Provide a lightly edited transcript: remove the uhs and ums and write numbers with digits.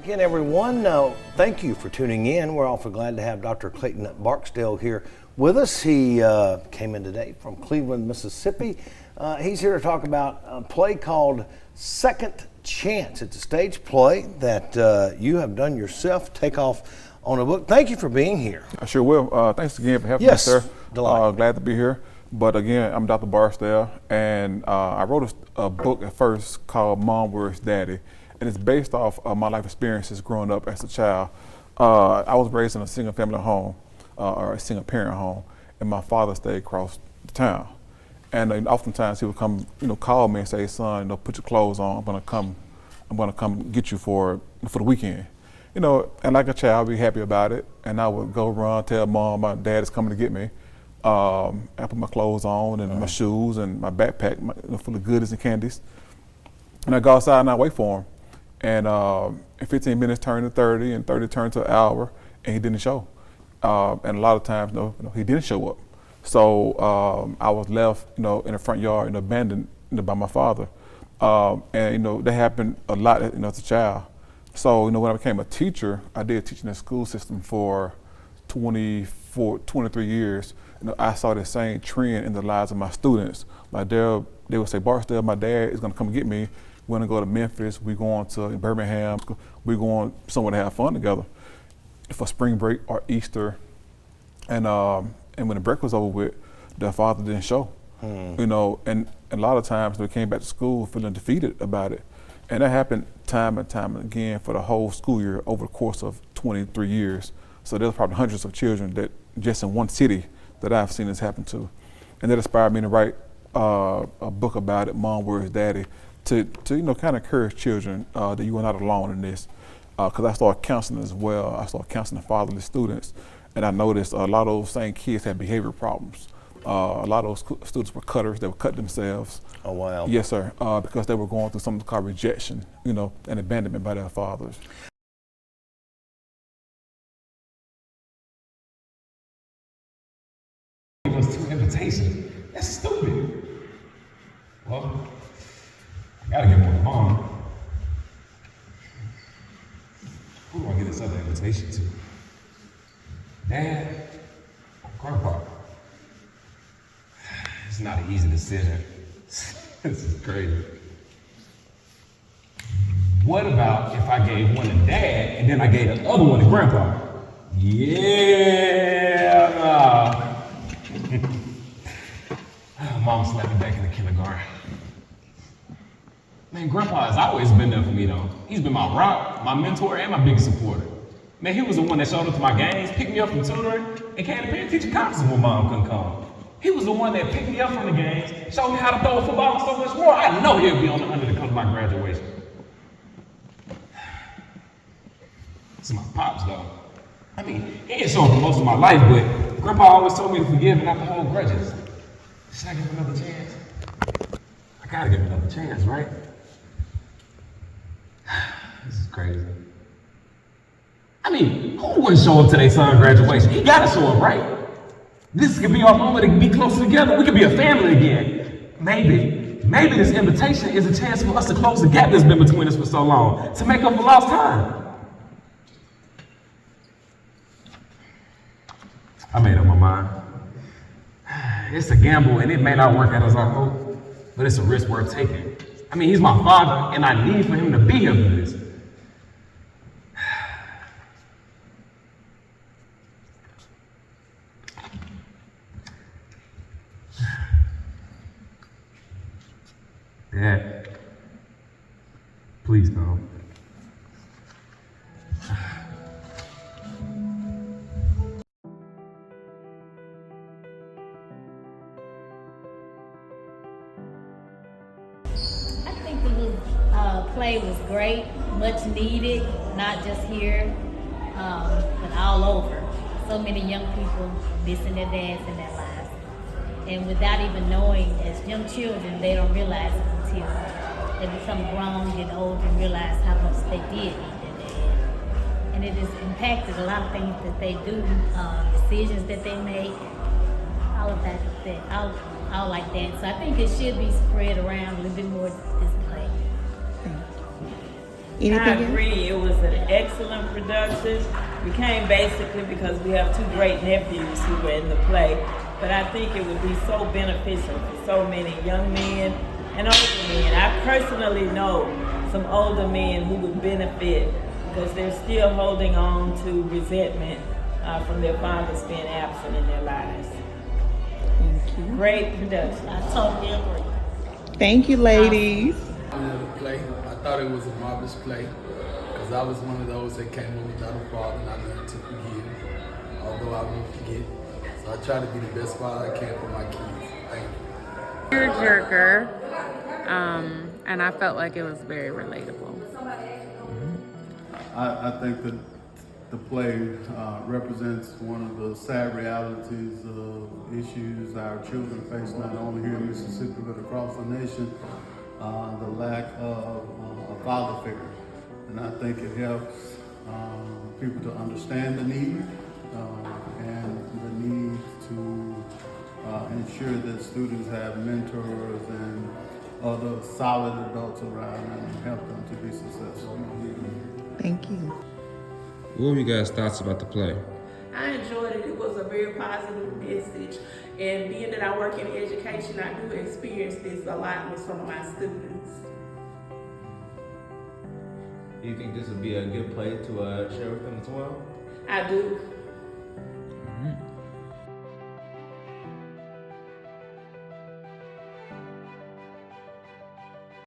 Back in, everyone. Thank you for tuning in. We're awfully glad to have Dr. Clayton Barksdale here with us. He came in today from Cleveland, Mississippi. He's here to talk about a play called Second Chance. It's a stage play that you have done yourself, take off on a book. Thank you for being here. I sure will. Thanks again for having me, sir. Glad to be here. But again, I'm Dr. Barksdale, and I wrote a book at first called Mom, Where's Daddy? And it's based off my life experiences growing up as a child. I was raised in a single family home, or a single parent home, and my father stayed across the town. And oftentimes he would come, call me and say, "Son, put your clothes on. I'm gonna come get you for the weekend." And like a child, I'd be happy about it. And I would go run, tell Mom my dad is coming to get me. I put my clothes on and my shoes and my backpack full of goodies and candies. And I go outside and I wait for him. And 15 minutes turned to 30, and 30 turned to an hour, and he didn't show. And a lot of times, he didn't show up. So I was left, in the front yard, abandoned by my father. And that happened a lot, as a child. So when I became a teacher, I did teach in the school system for 23 years. I saw the same trend in the lives of my students. Like they would say, "Barksdale, my dad is going to come get me. We're going to go to Memphis. We're going to Birmingham. We're going somewhere to have fun together for spring break or Easter." And when the break was over with, their father didn't show. And a lot of times they came back to school feeling defeated about it. And that happened time and time again for the whole school year over the course of 23 years. So there's probably hundreds of children that just in one city that I've seen this happen to. And that inspired me to write a book about it, Mom, Where's Daddy? To kind of encourage children that you are not alone in this. Because I started counseling as well. I started counseling fatherless students. And I noticed a lot of those same kids had behavior problems. A lot of those students were cutters. They would cut themselves. Oh, wow. Yes, sir. Because they were going through something called rejection, and abandonment by their fathers. It was 2 invitations. That's stupid. Well, I gotta get one to Mom. Who do I get this other invitation to? Dad or Grandpa? It's not an easy decision. This is crazy. What about if I gave one to Dad and then I gave the other one to Grandpa? Yeah. Mom slapped me back in the kindergarten. Man, Grandpa has always been there for me, though. He's been my rock, my mentor, and my biggest supporter. Man, he was the one that showed up to my games, picked me up from tutoring, and came to parent-teacher conferences when Mom couldn't come. He was the one that picked me up from the games, showed me how to throw a football and so much more. I know he'll be on the under to come to my graduation. This is my pops, though. I mean, he ain't shown for most of my life, but Grandpa always told me to forgive and not to hold grudges. Should I give him another chance? I gotta give him another chance, right? This is crazy. I mean, who wouldn't show up to their son's graduation? He gotta show up, right? This could be our moment to be closer together. We could be a family again. Maybe this invitation is a chance for us to close the gap that's been between us for so long, to make up for lost time. I made up my mind. It's a gamble and it may not work out as I hope, but it's a risk worth taking. I mean, he's my father and I need for him to be here for this. Dad, please come. I think the play was great, much needed, not just here, but all over. So many young people missing their dads in their lives. And without even knowing, as young children, they don't realize it until they become grown, get old, and realize how much they did need their dad. And it has impacted a lot of things that they do, decisions that they make, all of that, all like that. So I think it should be spread around a little bit more this play. I agree. It was an excellent production. We came basically because we have two great nephews who were in the play, but I think it would be so beneficial for so many young men and older men. I personally know some older men who would benefit because they're still holding on to resentment from their fathers being absent in their lives. Thank you. Great production. I totally agree. Thank you, ladies. The play, I thought it was a marvelous play because I was one of those that came up without a father and I learned to forgive, although I won't forget. So I try to be the best father I can for my kids. Thank you. Tearjerker, and I felt like it was very relatable. I think that the play represents one of the sad realities of issues our children face not only here in Mississippi but across the nation, the lack of a father figure. And I think it helps people to understand the need and the need to ensure that students have mentors and other solid adults around them and help them to be successful. Thank you. What were you guys' thoughts about the play? I enjoyed it. It was a very positive message. And being that I work in education, I do experience this a lot with some of my students. Do you think this would be a good play to share with them as well? I do.